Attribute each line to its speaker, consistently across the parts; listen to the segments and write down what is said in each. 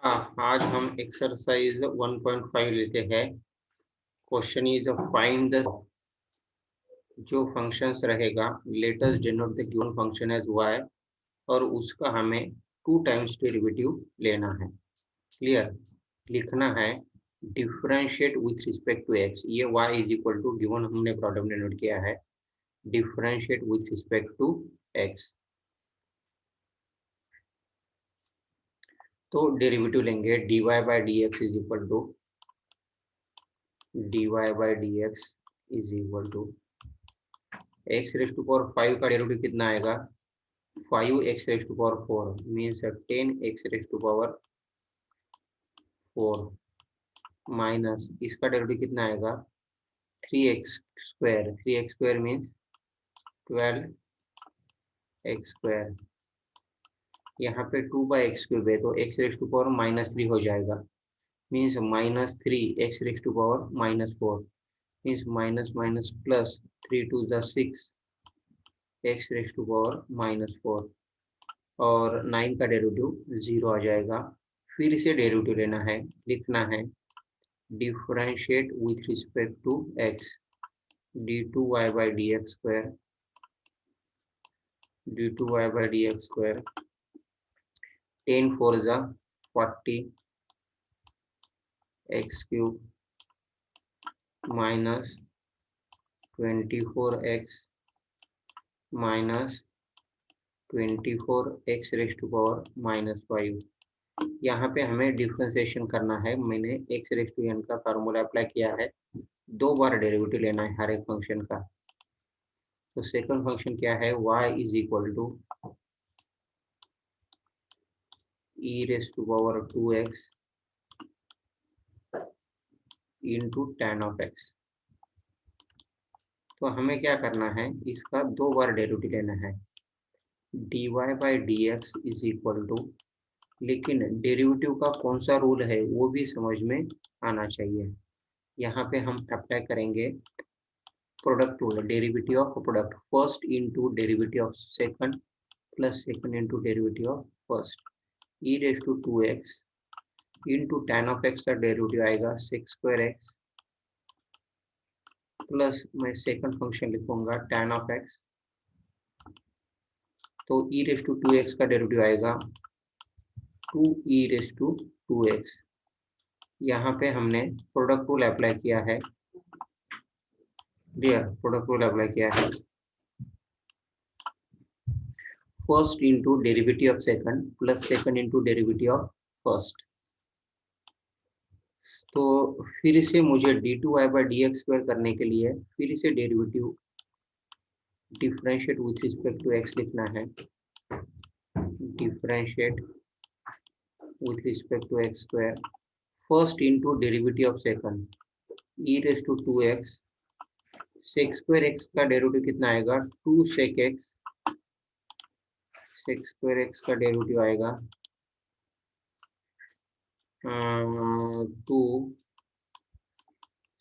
Speaker 1: आज हम एक्सरसाइज 1.5 लेते हैं। क्वेश्चन इज फाइंड द जो फंक्शंस रहेगा, let us denote the given function as y और उसका हमें 2 टाइम्स डेरिवेटिव लेना है। क्लियर? लिखना है differentiate with respect to x। ये y is equal to given हमने प्रॉब्लम में नोट किया है, differentiate with respect to x। तो डेरिवेटिव लेंगे dy by dx is equal to dy by dx is equal to x raise to power 5 का derivative कितना आएगा? 5x raise to power 4 means 10x raise to power 4 minus इसका derivative कितना आएगा? 3x square. 3x square means 12x square. यहाँ पे 2 by x cube है तो x रेस टू पावर -3 हो जाएगा, means -3x raise to power -4 means minus minus plus 3 2 जा 6 x रेस टू पावर -4 और 9 का डेरिवेटिव 0 आ जाएगा। फिर इसे डेरिवेटिव लेना है, लिखना है differentiate with respect to x d2y by dx square d2y by dx square 10 4 जा 40 x cube minus 24x minus 24x raise to power -5। यहाँ पे हमें डिफरेंशिएशन करना है। मैंने x रेस टू n का फार्मूला अप्लाई किया है, 2 बार डेरिवेटिव लेना है हर एक फंक्शन का। तो सेकंड फंक्शन क्या है? y is equal to e raise to power 2x into tan of x। तो हमें क्या करना है? इसका 2 बार डेरिवेटिव लेना है, dy by dx is equal to, लेकिन डेरिवेटिव का कौन सा रूल है वो भी समझ में आना चाहिए। यहाँ पे हम अप्लाई करेंगे product rule, derivative of product first into derivative of second plus second into derivative of first e raise to 2x into tan of x का डेरिवेटिव आएगा 6 स्क्वायर x प्लस मैं सेकंड फंक्शन लिखूंगा tan of x, तो e raise to 2x का derivative आएगा 2e raise to 2x। यहाँ पे हमने प्रोडक्ट रूल अप्लाई किया है, प्रोडक्ट रूल अप्लाई किया है first into derivative of second plus second into derivative of first. तो फिर से मुझे d2y बाई dx स्क्वायर करने के लिए फिर से derivative differentiate with respect to x लिखना है, differentiate with respect to x square first into derivative of second e raise to 2x 6 square x का डेरिवेटिव कितना आएगा? 2 sec x, 6 स्क्वायर x का डेरिवेटिव आएगा 2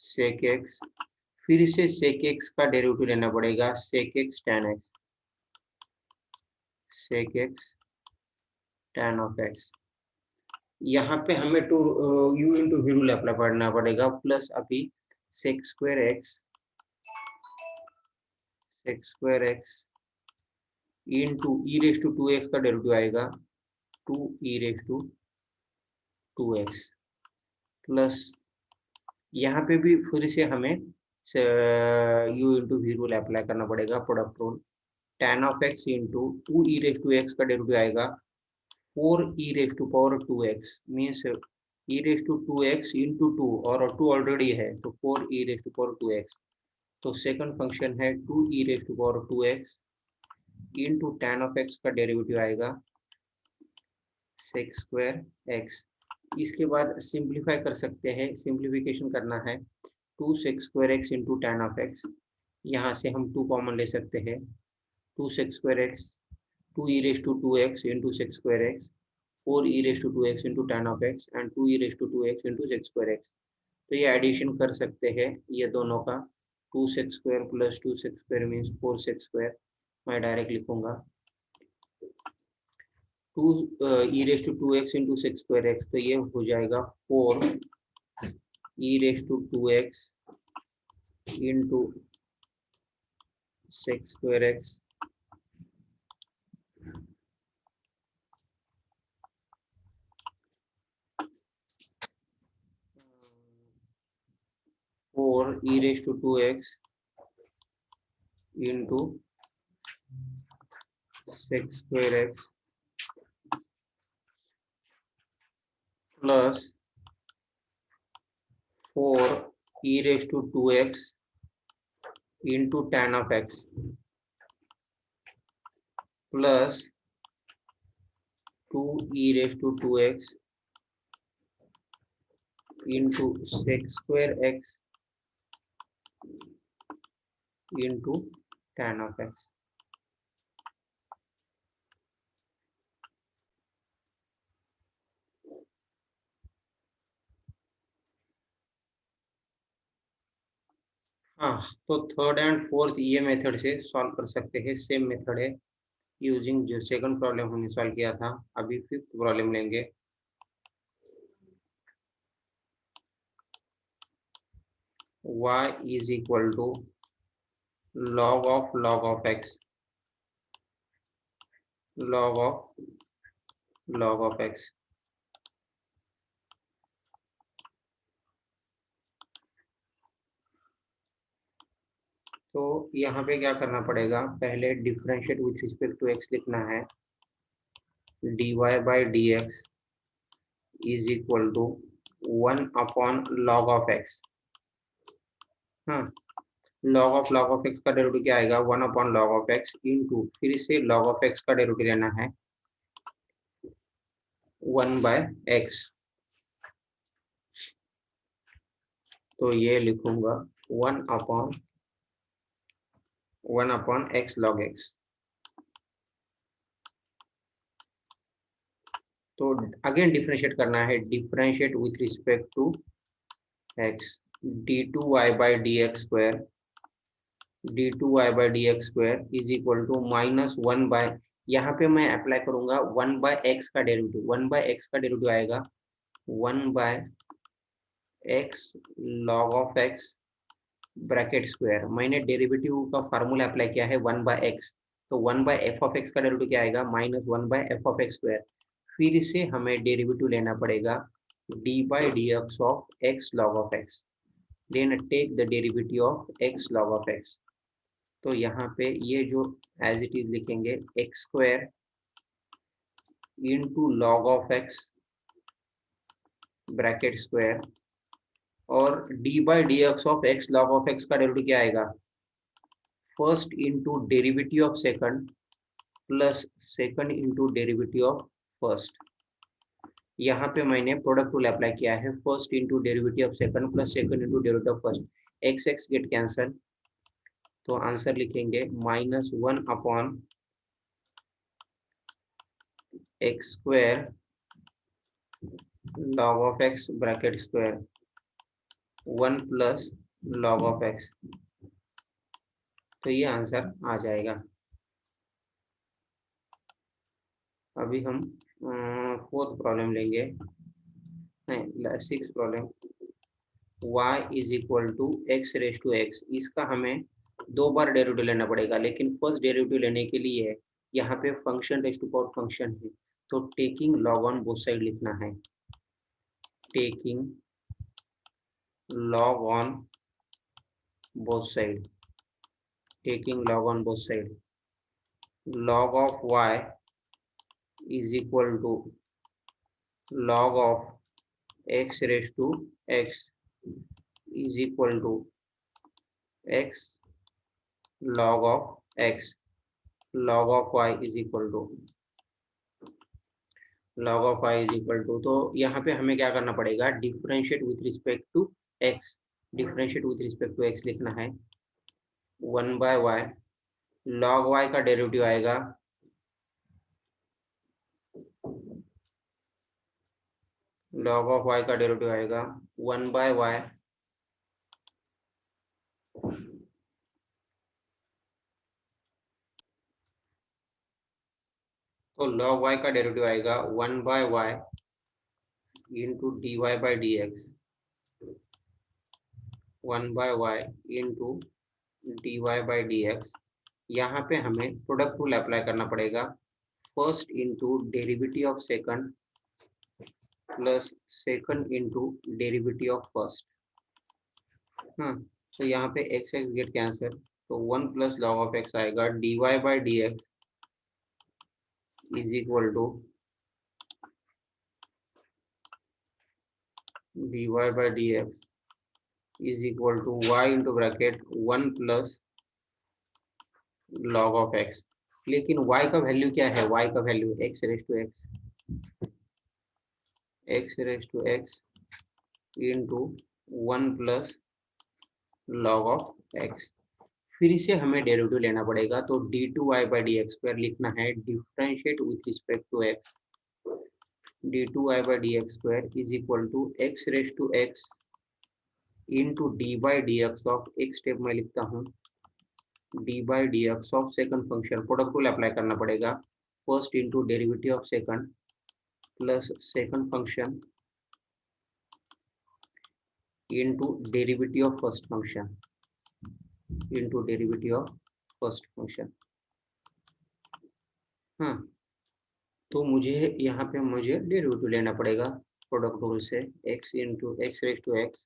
Speaker 1: sec x, फिर से sec x का डेरिवेटिव लेना पड़ेगा sec x tan x, sec x tan of x। यहाँ पे हमें to u into v rule apply करना पड़ेगा प्लस अभी sec square x into e raise to 2x का डेरिवेटिव आएगा 2e raise to 2x plus यहाँ पे भी फिर से हमें u into v rule apply करना पड़ेगा, product rule tan of x into 2e raise to x का डेरिवेटिव आएगा 4e raise to power 2x means e raise to 2x into 2 और 2 ऑलरेडी है तो 4e raise to power 2x। तो second function है 2e raise to power 2x into tan of x का derivative आएगा 6 square x। इसके बाद simplify कर सकते हैं, सिंप्लीफिकेशन करना है 2 sec square x into tan of x, यहाँ से हम 2 कॉमन ले सकते हैं 2 sec square x 2e raise to 2x into sec square x 4e raise to 2x into tan of x and 2e raise to 2x into sec square x। तो ये addition कर सकते हैं ये दोनों का, 2 sec स्क्वायर प्लस 2 sec स्क्वायर means 4 sec square. मैं डायरेक्ट लिखूंगा two E raise to two x into sec square X, तो ये हो जाएगा 4 E raise to two x into sec square X four E raise to two x into sec square X plus 4 e raised to 2x into tan of x plus 2 e raised to 2x into sec square x into tan of x. हाँ, तो third and fourth ये method से solve कर सकते हैं, same method है using जो second problem हमने सॉल्व किया था। अभी फिफ्थ प्रॉब्लम लेंगे। y is equal to log of x log of x। तो यहाँ पे क्या करना पड़ेगा, पहले differentiate with respect to x लिखना है। dy by D x is equal to 1 upon log of x। हाँ, लॉग ऑफ x का डेरिवेटिव क्या आएगा, 1 upon log of x into फिर से लॉग ऑफ x का डेरिवेटिव लेना है 1 बाय x। तो ये लिखूंगा 1 अपॉन x लॉग x। तो अगेन डिफरेंशिएट करना है, differentiate with respect to x d2y by D x square d2y by D x square is equal to minus 1 by, यहाँ पे मैं अप्लाई करूंगा 1 बाय x का डेरिवेटिव। 1 बाय x का डेरिवेटिव आएगा 1 by x log of x bracket square. मैंने derivative का formula apply किया है 1 बाय x, तो 1 बाय एफ ऑफ x का डेरिवेटिव क्या आएगा, minus 1 by f of x square. फिर से हमें डेरिवेटिव लेना पड़ेगा d by D x of x log of x, then take the derivative of x log of x। तो यहाँ पे ये जो एज इट इज लिखेंगे x square into log of x bracket square, और d by D x of x log of x का derivative क्या आएगा, first into derivative of second plus second into derivative of first. यहाँ पे मैंने product rule apply किया है, first into derivative of second plus second into derivative of first. X x get cancel, तो answer लिखेंगे minus 1 upon x square log of x bracket square 1 plus log of x. तो ये answer आ जाएगा। अभी हम fourth problem लेंगे, नहीं six problem. y is equal to x raise to x, इसका हमें दो बार डेरिवेटिव लेना पड़ेगा, लेकिन फर्स्ट डेरिवेटिव लेने के लिए यहाँ पे function raise to power function है, तो taking log on both side लिखना है। Taking log on both side, taking log on both side, log of y is equal to log of x raised to x is equal to x log of x, log of y is equal to log of y is equal to, तो यहाँ पे हमें क्या करना पड़ेगा, differentiate with respect to x, differentiate with respect to x लिखना है 1 by y, log y का डेरिवेटिव आएगा log ऑफ y का डेरिवेटिव आएगा 1 बाय y तो log y का डेरिवेटिव आएगा 1/y into d y by D x, 1/y into d y by D x. यहाँ पे हमें प्रोडक्ट रूल अप्लाई करना पड़ेगा, first into derivative of second plus second into derivative of first. हाँ, तो यहाँ पे एक्स एक्स गेट कैंसिल, तो 1 प्लस लॉग ऑफ एक्स आएगा, d y by D x is equal to d y by D x is equal to y into bracket 1 plus log of x. लेकिन y का value क्या है? y का value x raise to x into 1 plus log of x। फिर इसे हमें derivative लेना पड़ेगा, तो d2y by D x square लिखना है differentiate with respect to x, d2y by D x square is equal to x raise to x into d by D x of एक step में लिखता हूँ d by D x of second function, product rule apply करना पड़ेगा, first into derivative of second plus second function into derivative of first function into derivative of first function. हाँ, तो मुझे यहाँ पे मुझे डेरिवेटिव लेना पड़ेगा प्रोडक्ट रूल से, x into x raise to x,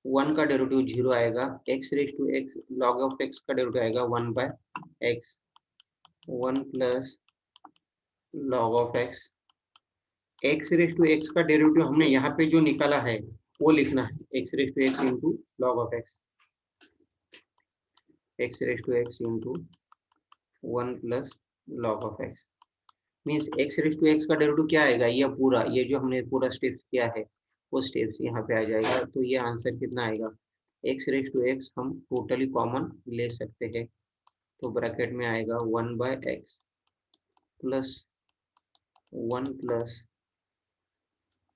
Speaker 1: 1 का डेरिवेटिव 0 आएगा, x raise to x log of x का डेरिवेटिव आएगा 1 by x, 1 plus log of x, x raise to x का डेरिवेटिव हमने यहाँ पे जो निकाला है वो लिखना है, x raise to x into log of x raise to x into 1 plus log of x means x raise to x का डेरिवेटिव क्या आएगा, ये पूरा, ये जो हमने पूरा स्टेप्स किया है वो स्टेप्स यहाँ पे आ जाएगा, तो ये आंसर कितना आएगा, x रेस टू एक्स हम टोटली कॉमन ले सकते हैं, तो ब्रैकेट में आएगा 1 by x plus 1 plus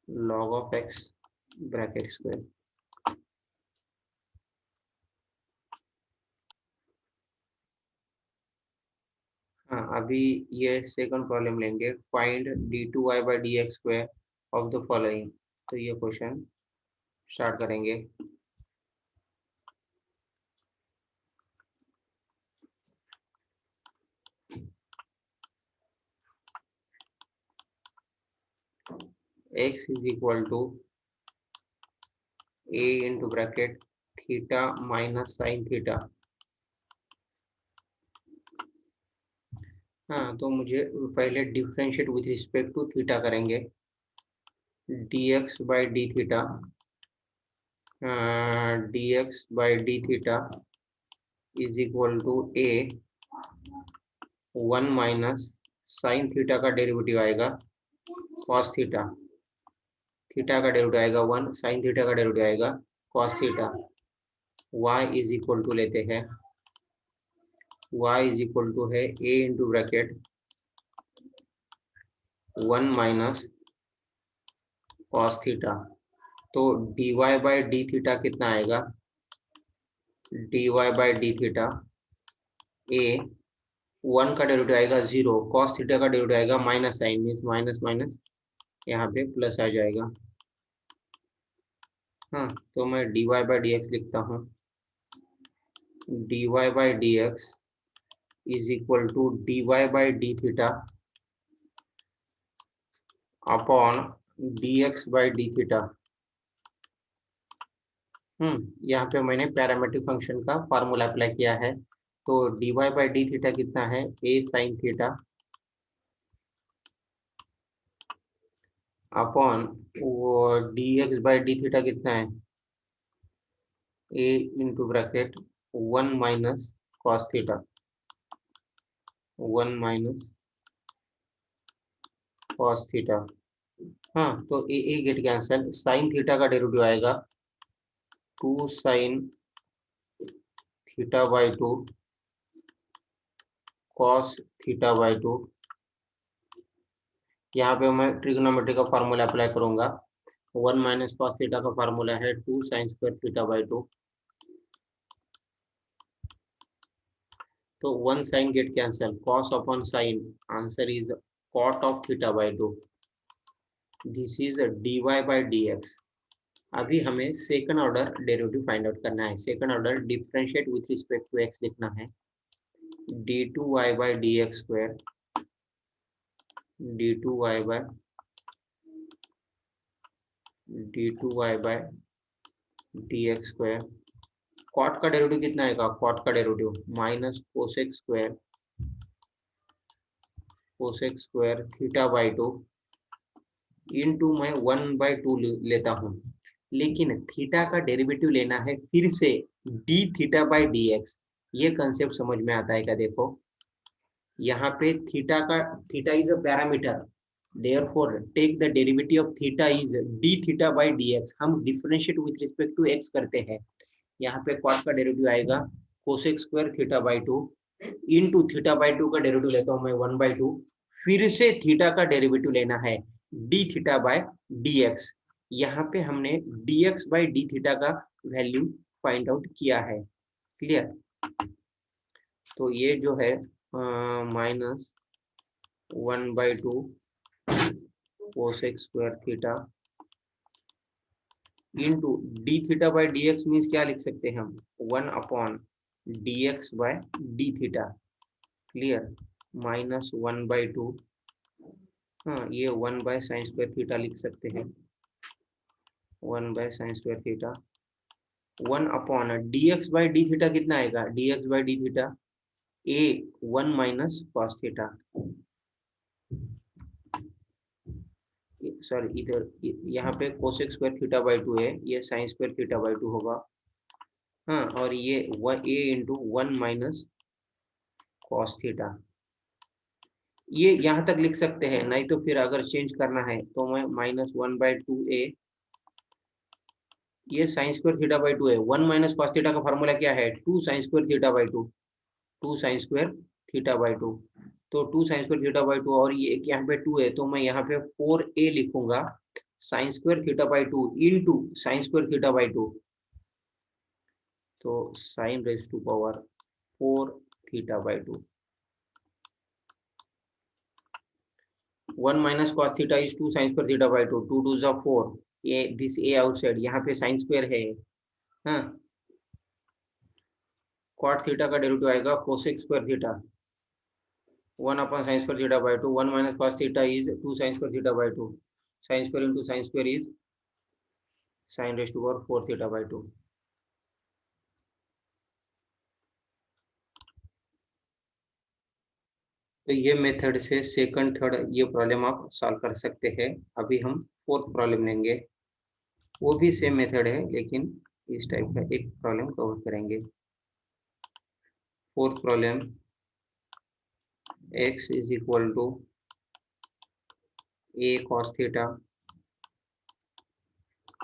Speaker 1: log of x bracket square. हाँ, अभी ये सेकंड प्रॉब्लम लेंगे, find d2y by D x square of the following. तो ये क्वेश्चन स्टार्ट करेंगे। x is equal to a into bracket theta minus sine theta. हाँ, तो मुझे पहले differentiate with respect to theta करेंगे, dx by d theta, dx by d theta is equal to a 1 minus sine theta का derivative आएगा cos theta, theta का derivative आएगा 1, sine theta का डेरिवेटिव आएगा cos theta. y is equal to लेते हैं, y is equal to है a into bracket 1 minus cos theta, तो dy बाई डी थीटा कितना आएगा, dy by d theta a 1 का डेरिवेटिव आएगा 0, cos थीटा का डेरिवेटिव आएगा minus sine, means minus minus यहाँ पे प्लस आ जाएगा। हाँ, तो मैं dy बाई डी एक्स लिखता हूँ, dy by D x is equal to dy by d theta upon dx by d theta. यहाँ पे मैंने पैरामेट्रिक फंक्शन का फार्मूला अप्लाई किया है, तो dy बाई डी थीटा कितना है, a साइन थीटा अपॉन वो dx बाई डी थीटा कितना है, a into bracket 1 minus cos theta, 1 minus cos theta. हाँ, तो ए गेट कैंसल, साइन थीटा का डेरिवेटिव आएगा 2 sine theta by 2 cos theta by 2। यहाँ पे मैं ट्रिग्नोमेट्री का फार्मूला अप्लाई करूंगा, 1 माइनस कॉस थीटा का फार्मूला है 2 साइन स्क्वायर थीटा बाई 2, तो 1 sine get cancel, cos upon sine, answer is cot of theta by 2, this is dy by dx। अभी हमें second order derivative find out करना है। Second order differentiate with respect to x लिखना है, d2y by dx square, d2y by dx square. Cot का derivative कितना आएगा? Cot का derivative minus cosec square theta by 2 into मैं 1/2 लेता हूँ, लेकिन थीटा का डेरिवेटिव लेना है फिर से d theta by D x. ये कंसेप्ट समझ में आता है क्या? देखो यहाँ पे theta is a parameter, therefore take the derivative of theta is d theta by D X. हम differentiate with respect to x करते हैं। यहाँ पे कॉट का डेरिवेटिव आएगा cosec square theta by 2 into theta by 2 का डेरिवेटिव लेता हूँ मैं 1/2, फिर से थीटा का डेरिवेटिव लेना है d थीटा बाय dx। यहाँ पे हमने dx बाय d थीटा का वैल्यू फाइंड आउट किया है। क्लियर? तो ये जो है minus 1/2 cosec square theta into d theta by dx means क्या लिख सकते हैं हम? 1/dx by d theta. Clear? Minus 1/2, हाँ ये 1/sin स्क्वायर थीटा लिख सकते हैं, 1/sin square theta. 1/dx by d theta कितना आएगा? dx by d theta a 1 minus cos theta. Sorry इधर यहाँ पे कोसेक स्क्वायर थीटा बाई 2 है, ये साइन स्क्वायर थीटा बाई 2 होगा, हाँ, और ये a into 1 minus cos theta. ये यहाँ तक लिख सकते हैं, नहीं तो फिर अगर चेंज करना है तो मैं माइनस 1/2a, ये साइन स्क्वायर थीटा बाई 2 है। 1 माइनस कॉस थीटा का फॉर्मूला क्या है? 2 sine square theta by 2, 2 sine square theta by 2। तो 2 साइन स्क्वायर थीटा बाई 2 और ये यहाँ पे 2 है, तो मैं यहाँ पे 4a लिखूंगा sine square theta by 2 into sine square theta by 2, तो sine raise to power 4 theta by 2। 1 minus cos theta is 2 sine square theta by 2, 2 2 जा 4, ये दिस a आउटसाइड, यहाँ पे साइन स्क्वायर है, हाँ, कॉट थीटा का derivative आएगा cosec square theta 1 upon sine square theta by 2, 1 minus cos theta is 2 sine square theta by 2, sine square into sine square is sine raise to power 4 theta by 2। तो ये method से second third ये problem आप solve कर सकते हैं। अभी हम फोर्थ प्रॉब्लम लेंगे, वो भी सेम मेथड है लेकिन इस टाइप का एक प्रॉब्लम कवर करेंगे। Fourth problem, x is equal to a cos theta.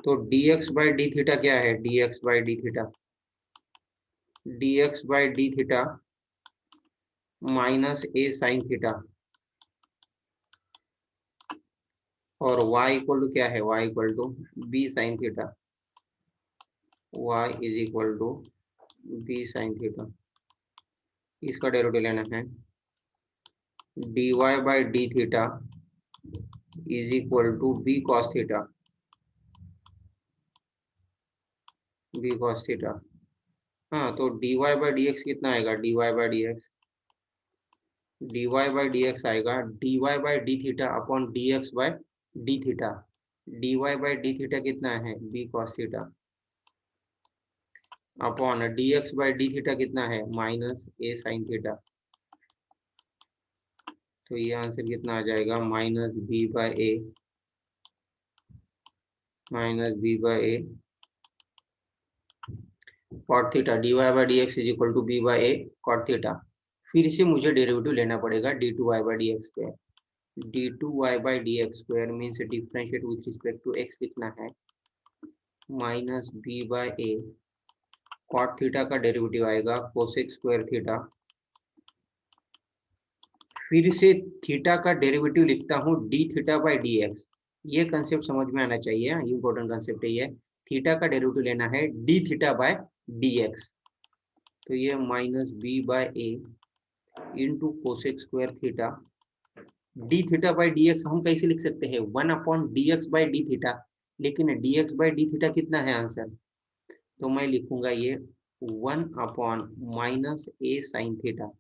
Speaker 1: तो dx बाई डी थीटा क्या है? dx by d theta, dx by d theta minus a sine theta, और y इक्वल टू क्या है? y equal to b sine theta, y is equal to b sine theta. इसका derivative लेना है, dy by d theta is equal to b cos theta, b cos theta. हाँ, तो dy by D x कितना आएगा? dy by D x, dy by D x आएगा dy by d theta upon dx by d theta. dy by d theta कितना है? b cos theta upon dx by d theta कितना है? Minus a sine theta. तो ये answer कितना आ जाएगा? Minus b by a, minus b by a cot theta, dy by D x is equal to b by a cot theta. फिर से मुझे डेरिवेटिव लेना पड़ेगा d2y by D x square, d2y by D x square means differentiate with respect to x लिखना है, minus b by a cot theta का derivative आएगा cosec square theta, फिर से थीटा का डेरिवेटिव लिखता हूँ d theta by D x. ये कंसेप्ट समझ में आना चाहिए, इंपॉर्टेंट कंसेप्ट है ये। थीटा का डेरिवेटिव लेना है d theta by D x, तो ये minus b by A into cosec square theta D theta by D X हम कैसे लिख सकते हैं, 1/dx/d थीटा, लेकिन dx बाई डी थीटा कितना है आंसर, तो मैं लिखूंगा ये 1/-a sin थीटा।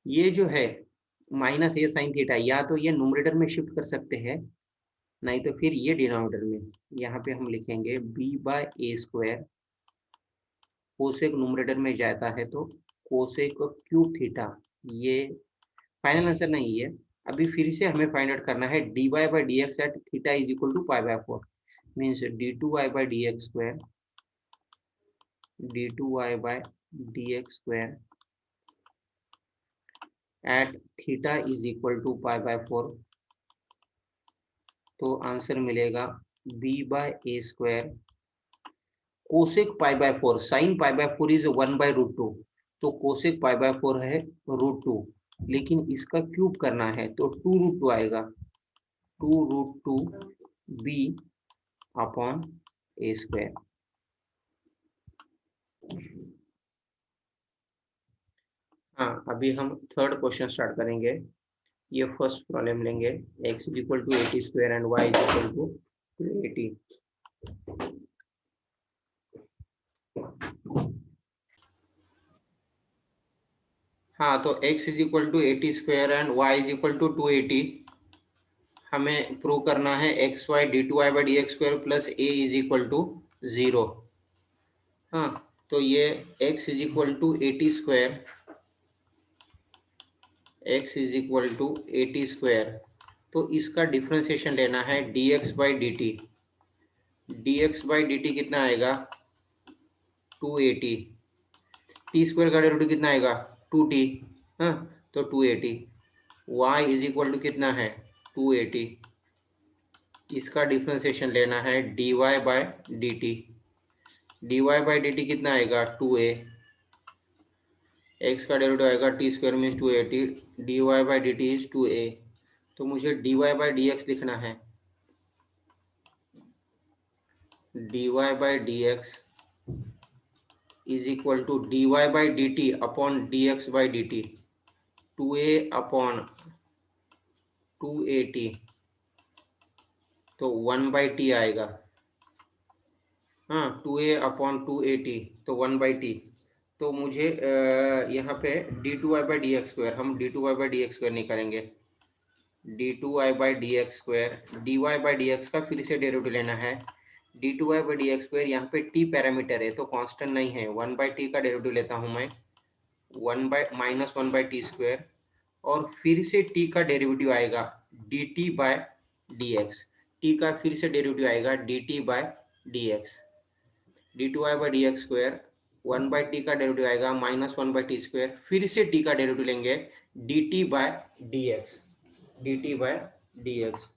Speaker 1: ये जो है -a sin थीटा, या तो ये न्यूमरेटर में शिफ्ट कर सकते हैं, नहीं तो फिर ये डिनोमिनेटर में, यहाँ पे हम लिखेंगे b/a², कोसेक न्यूमरेटर में जाता है तो कोसेक क्यूब थीटा। ये फाइनल आंसर नहीं है, अभी फिर से हमें फाइंड आउट करना है dy/dx at theta is equal to π/4, means d2y/dx² d2y/dx² at theta is equal to π/4, तो आंसर मिलेगा b/a², कोसेक π/4, साइन π/4 इज 1/√2, तो कोसेक π/4 है √2, लेकिन इसका क्यूब करना है तो 2√2 आएगा, 2√2 b/a²। हाँ, अभी हम थर्ड क्वेश्चन स्टार्ट करेंगे। ये फर्स्ट प्रॉब्लम लेंगे, x is equal to 80² and y is equal to 280। हाँ, तो x is equal to 80² and y is equal to 280, हमें प्रूव करना है xy d2y/dx² plus a is equal to 0। हाँ, तो ये x is equal to 80², x is equal to 80², तो इसका डिफ्रेंसिएशन लेना है dx/dt, dx/dt कितना आएगा 280, टी स्क्वायर का डेरिवेटिव कितना आएगा 2t, हाँ, तो 280, y इज इक्वल टू कितना है 280, इसका डिफ्रेंसिएशन लेना है dy/dt, dy/dt कितना आएगा 2a, x का डेरिवेटिव आएगा T square means 280, dy/dt is 2a, तो मुझे dy/dx लिखना है, dy/dx is equal to dy/dt upon dx/dt, 2a upon 280, तो 1/t आएगा, हाँ, 2a अपॉन 280, तो 1/t, तो मुझे यहाँ पे d2y/dx² हम d2y/dx² निकालेंगे, d2y/dx², dy/dx का फिर से डेरिवेटिव लेना है, d2y/dx², यहाँ पे t पैरामीटर है तो कांस्टेंट नहीं है, 1/t का डेरिवेटिव लेता हूँ मैं, -1/t², और फिर से t का डेरिवेटिव आएगा dt/dx, t का फिर से डेरिवेटिव आएगा dt/dx, d2y/dx², 1/t का डेरिवेटिव आएगा -1/t², फिर से t का डेरिवेटिव लेंगे dt/dx, dt/dx।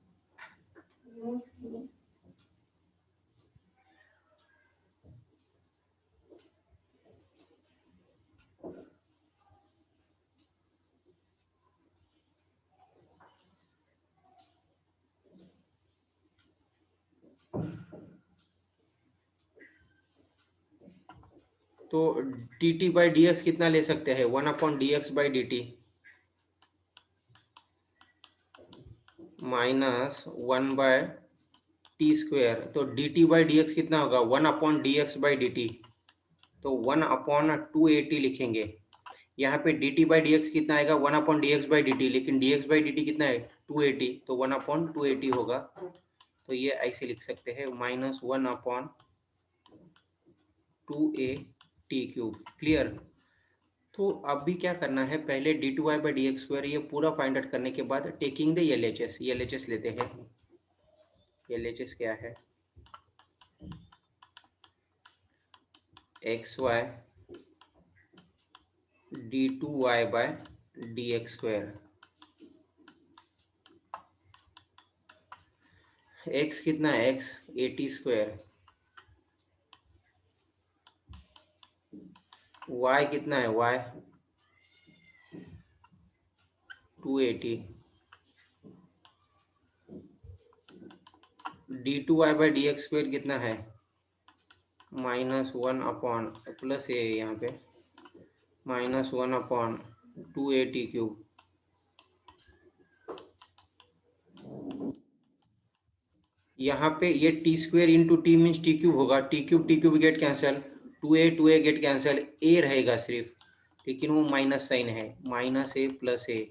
Speaker 1: तो dt/dx कितना ले सकते हैं 1/dx/dt माइनस 1/t², तो dt/dx कितना होगा 1/dx/dt, तो 1/280 लिखेंगे, यहाँ पे dt/dx कितना आएगा 1/dx/dt, लेकिन dx/dt कितना है 280, तो 1/280 होगा, तो ये ऐसे लिख सकते हैं -1/2a/t³। क्लियर। तो अब भी क्या करना है, पहले d2y/dx² ये पूरा फाइंड आउट करने के बाद टेकिंग द LHS, LHS लेते हैं, LHS क्या है, xy d2y/dx², x कितना है x 80², y कितना है y 280, d2y/dx² कितना है -1 अपॉन प्लस ए यहाँ पे -1/2a t³। यहाँ पे ये t square into t means t cube होगा, t cube get cancel, 2a get cancel, a रहेगा सिर्फ, लेकिन वो माइनस साइन है, -a + a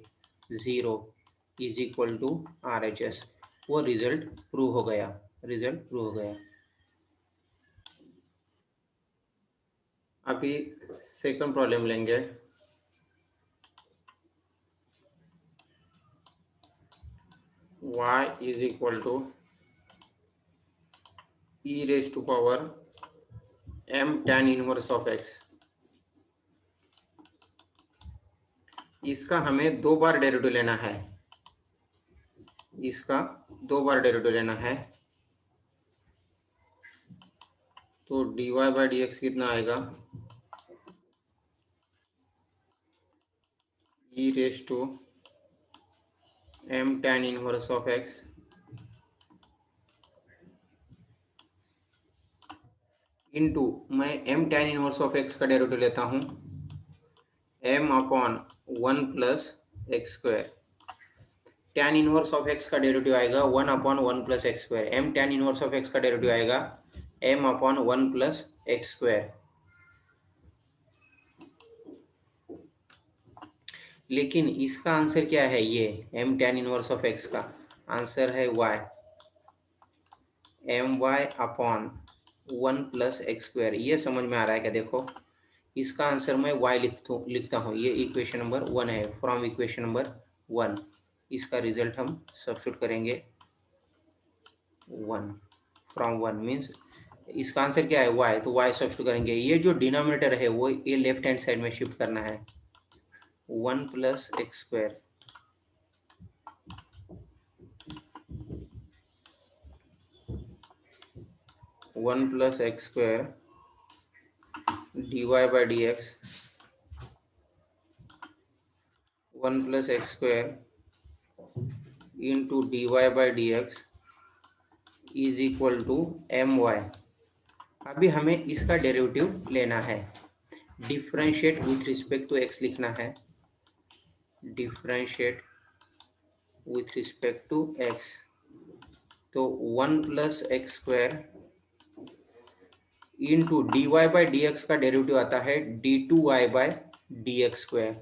Speaker 1: 0 is equal to RHS। वो रिजल्ट प्रूव हो गया, रिजल्ट प्रूव हो गया। अभी सेकंड प्रॉब्लम लेंगे। y is equal to e⁻m tan inverse of x। इसका हमें 2 बार डेरिवेटिव लेना है, इसका 2 बार डेरिवेटिव लेना है। तो dy/dx कितना आएगा, e⁻m tan inverse of x into, मैं m tan inverse of x का डेरिवेटिव लेता हूँ, m/1 + x²। tan inverse of x का डेरिवेटिव आएगा 1/1 + x²। m tan inverse of x का डेरिवेटिव आएगा m/1 + x²। लेकिन इसका आंसर क्या है, ये m tan inverse of x का आंसर है y, my/1 + x²। ये समझ में आ रहा है क्या? देखो, इसका आंसर मैं y लिखता हूँ, ये इक्वेशन नंबर 1 है, फ्रॉम इक्वेशन नंबर 1। इसका रिजल्ट हम सब्स्टिट्यूट करेंगे 1, फ्रॉम 1 मीन्स इसका आंसर क्या है y, तो y सब्स्टिट्यूट करेंगे। ये जो डिनोमिनेटर है वो ये लेफ्ट हैंड साइड में शिफ्ट करना है, 1 + x², 1 + x² dy/dx, 1 + x² into dy/dx is equal to my। अभी हमें इसका डेरिवेटिव लेना है, differentiate with respect to x लिखना है, differentiate with respect to x। तो 1 + x² इंटू dy/dx का डेरिवेटिव आता है d2y/dx²।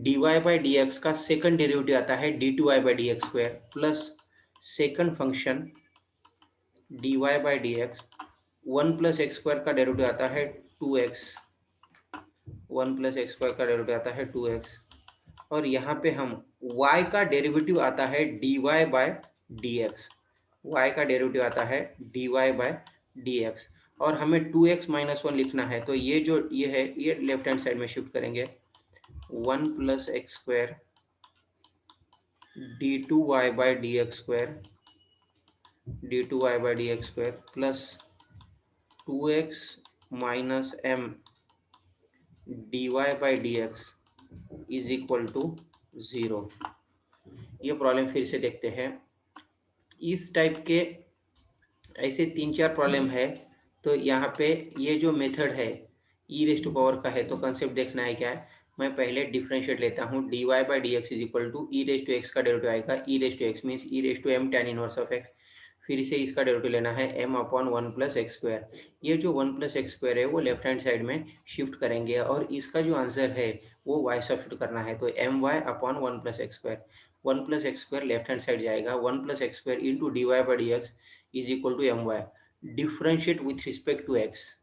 Speaker 1: dy/dx का सेकंड डेरिवेटिव आता है d2y/dx² plus second function dy/dx, 1 + x² का डेरिवेटिव आता है 2x, 1 + x² का डेरिवेटिव आता है 2x। और यहाँ पे हम y का डेरिवेटिव आता है dy/dx, y का डेरिवेटिव आता है dy/dx, और हमें 2x - 1 लिखना है। तो ये जो ये है, ये लेफ्ट हैंड साइड में शिफ्ट करेंगे, 1 + x² d2y/dx² plus 2x - m dy/dx is equal to 0। ये प्रॉब्लम फिर से देखते हैं। इस टाइप के ऐसे 3-4 प्रॉब्लम है। तो यहाँ पे ये जो मेथड है e⁻ का है, तो कंसेप्ट देखना है क्या है। मैं पहले डिफरेंशिएट लेता हूँ, dy/dx is equal to e⁻x का डेरिवेटिव आएगा, e⁻x means e⁻m tan inverse of x। फिर से इसका डेरिवेटिव लेना है m/1 + x²। ये जो 1 + x² है वो लेफ्ट हैंड साइड में शिफ्ट करेंगे, और इसका जो आंसर है वो y सब्स्टिट्यूट करना है। तो my/1 + x², 1 + x² left hand side जाएगा, 1 + x² into dy/dx is equal to my। Differentiate with respect to x,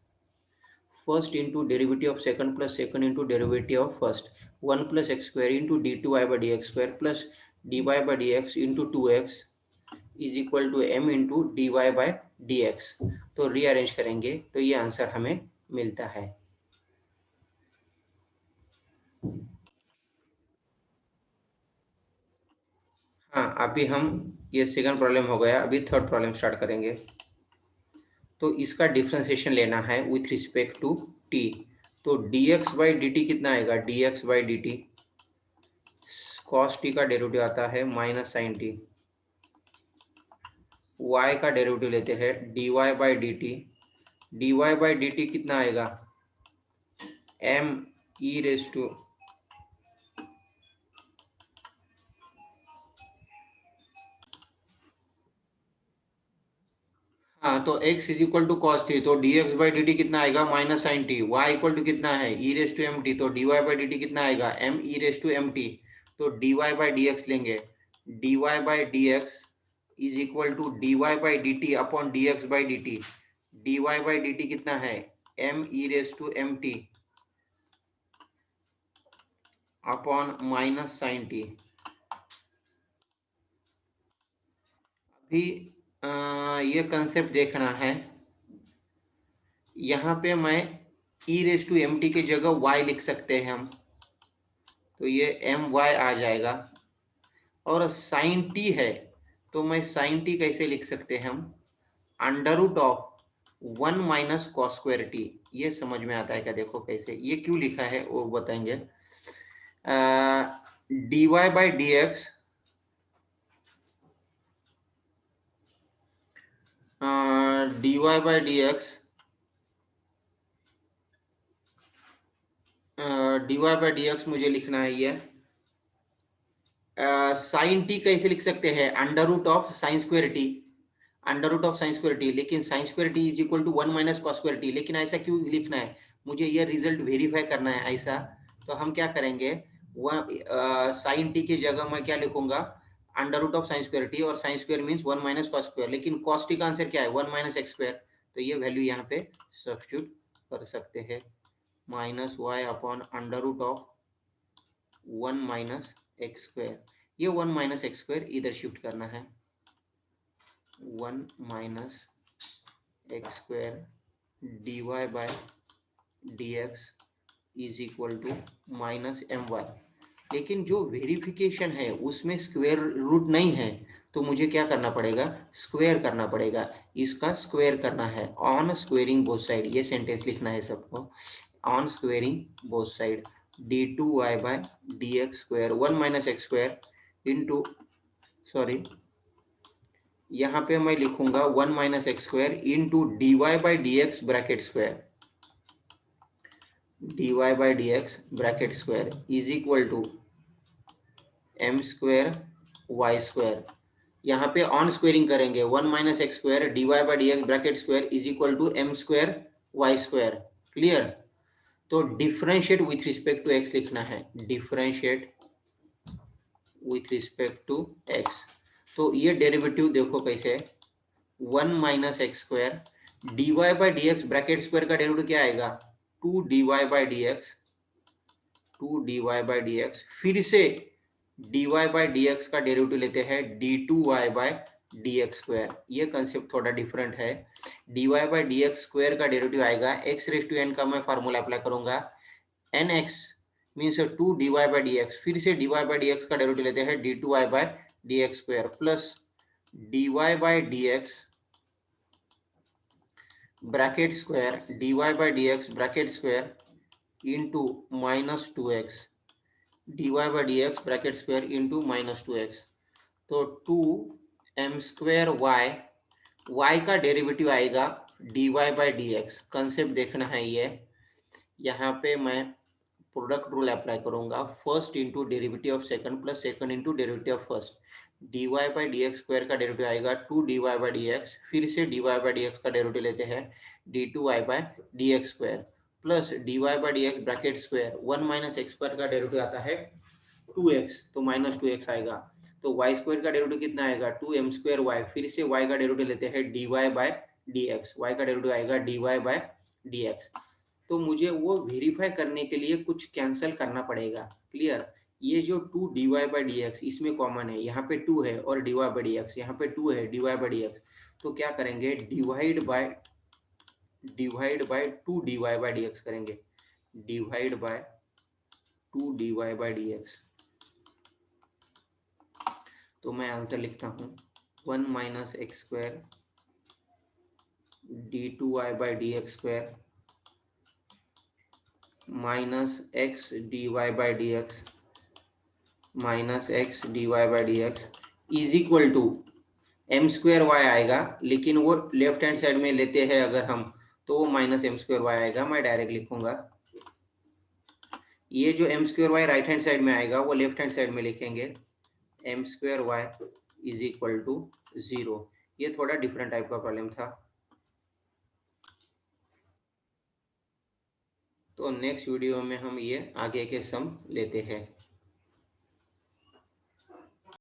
Speaker 1: first into derivative of second plus second into derivative of first, 1 + x² into d2y/dx² plus dy/dx into 2x is equal to m into dy/dx। तो rearrange करेंगे तो ये answer हमें मिलता है। हाँ, अभी हम ये सेकंड प्रॉब्लम हो गया, अभी थर्ड प्रॉब्लम स्टार्ट करेंगे। तो इसका डिफरेंशिएशन लेना है विथ रिस्पेक्ट टू t। तो dx/dt कितना आएगा, dx/dt cos t का डेरिवेटिव आता है -sin t, y का डेरिवेटिव लेते हैं dy/dt, dy/dt कितना आएगा, एम ई रेस टू, हाँ तो x is equal to cos t, तो dx बाई डी टी कितना आएगा minus sin t. y equal to कितना है e raise to m t, तो dy बाई डी टी कितना आएगा m e raise to m t. तो dy by D x लेंगे, dy by D x is equal to dy by d t upon dx by d t. dy by d t कितना है m e raise to m t upon minus sin t. अभी ये concept देखना है, यहाँ पे मैं e raise to m t की जगह y लिख सकते हैं हम, तो ये एम वाई आ जाएगा। और साइन टी है तो मैं साइन टी कैसे लिख सकते हैं हम, under root of 1 minus cos square t. ये समझ में आता है क्या, देखो कैसे ये क्यों लिखा है वो बताएंगे। D y by D x d y by D x d y by D x मुझे लिखना है ये। साइन टी कैसे लिख सकते हैं, under root of sine square t, under root of sine square t. लेकिन sine square t is equal to 1 minus cos square t, लेकिन ऐसा क्यों लिखना है, मुझे ये रिजल्ट वेरीफाई करना है ऐसा। तो हम क्या करेंगे, साइन टी की जगह मैं क्या लिखूंगा, under root of sine square t, और sine square means 1 minus cos square, लेकिन कॉस टी का आंसर क्या है 1 माइनस एक्स स्क्वायर। तो ये वैल्यू यहाँ पे सब्स्टिट्यूट कर सकते हैं, minus y upon under root of 1 minus x square. ये 1 माइनस एक्स स्क्वायर इधर शिफ्ट करना है, 1 minus x square d y by d x is equal to minus m y. लेकिन जो वेरिफिकेशन है उसमें स्क्वायर रूट नहीं है, तो मुझे क्या करना पड़ेगा, स्क्वायर करना पड़ेगा, इसका स्क्वायर करना है, ऑन स्क्वेयरिंग बोथ साइड। ये सेंटेंस लिखना है सबको, on squaring both side d two y by d x square 1 minus x square into, sorry यहाँ पे मैं लिखूंगा 1 minus x square into d y by D x bracket square, d y by D x bracket square is equal to m square y square. यहाँ पे on squaring करेंगे, 1 minus x square d y by D x bracket square is equal to m square y square. Clear. तो differentiate with respect to x लिखना है, differentiate with respect to x. तो ये derivative देखो कैसे है, 1 minus x square d y by D x bracket square का derivative क्या आएगा 2 d y by D x, 2 d y by D x, फिर से d y by D x का डेरिवेटिव लेते हैं d two y by D x square. ये concept थोड़ा डिफरेंट है, d y by D x square का derivative आएगा एक्स रेस टू एन का मैं फार्मूला अप्लाई करूंगा, n x means 2 d y by D x, फिर से d y by D x का डेरिवेटिव लेते हैं d two y by D x square plus d y by D x bracket square d y by D x bracket square into minus two x d y by D x bracket square into minus two x. तो 2 m square y, y का derivative आएगा d y by D x. Concept देखना है ये, यहाँ पे मैं product rule apply करूंगा, first into derivative of second plus second into derivative of first. D y by D x square का डेरिवेटिव आएगा 2 d y by D x, फिर से d y by D x का derivative लेते हैं d two y by D x square plus d y by D x bracket square 1 minus x square का derivative आता है 2x, तो minus 2x आएगा। तो वाई स्क्वायर का डेरिवेटिव कितना आएगा 2m स्क्वायर वाई, फिर से y का डेरिवेटिव लेते हैं dy बाय dx, y का डेरिवेटिव आएगा dy बाय dx। तो मुझे वो वेरीफाई करने के लिए कुछ कैंसिल करना पड़ेगा। क्लियर। ये जो 2 dy बाय dx इसमें कॉमन है, यहाँ पे 2 है और dy बाय dx यहाँ पे 2 है dy बाय dx। तो क्या करेंगे divide by 2 dy by dx करेंगे, divide by 2 dy by dx। तो मैं आंसर लिखता हूँ 1 minus x square d two y by D x square minus x d y by D x minus x d y by D x is equal to m square y आएगा, लेकिन वो left hand side में लेते हैं अगर हम, तो वो माइनस एम स्क्वायर वाई आएगा। मैं डायरेक्ट लिखूंगा ये जो m square y right hand side में आएगा वो लेफ्ट हैंड साइड में लिखेंगे m square y is equal to 0। ये थोड़ा डिफरेंट टाइप का प्रॉब्लम था। तो नेक्स्ट वीडियो में हम ये आगे के सम लेते हैं।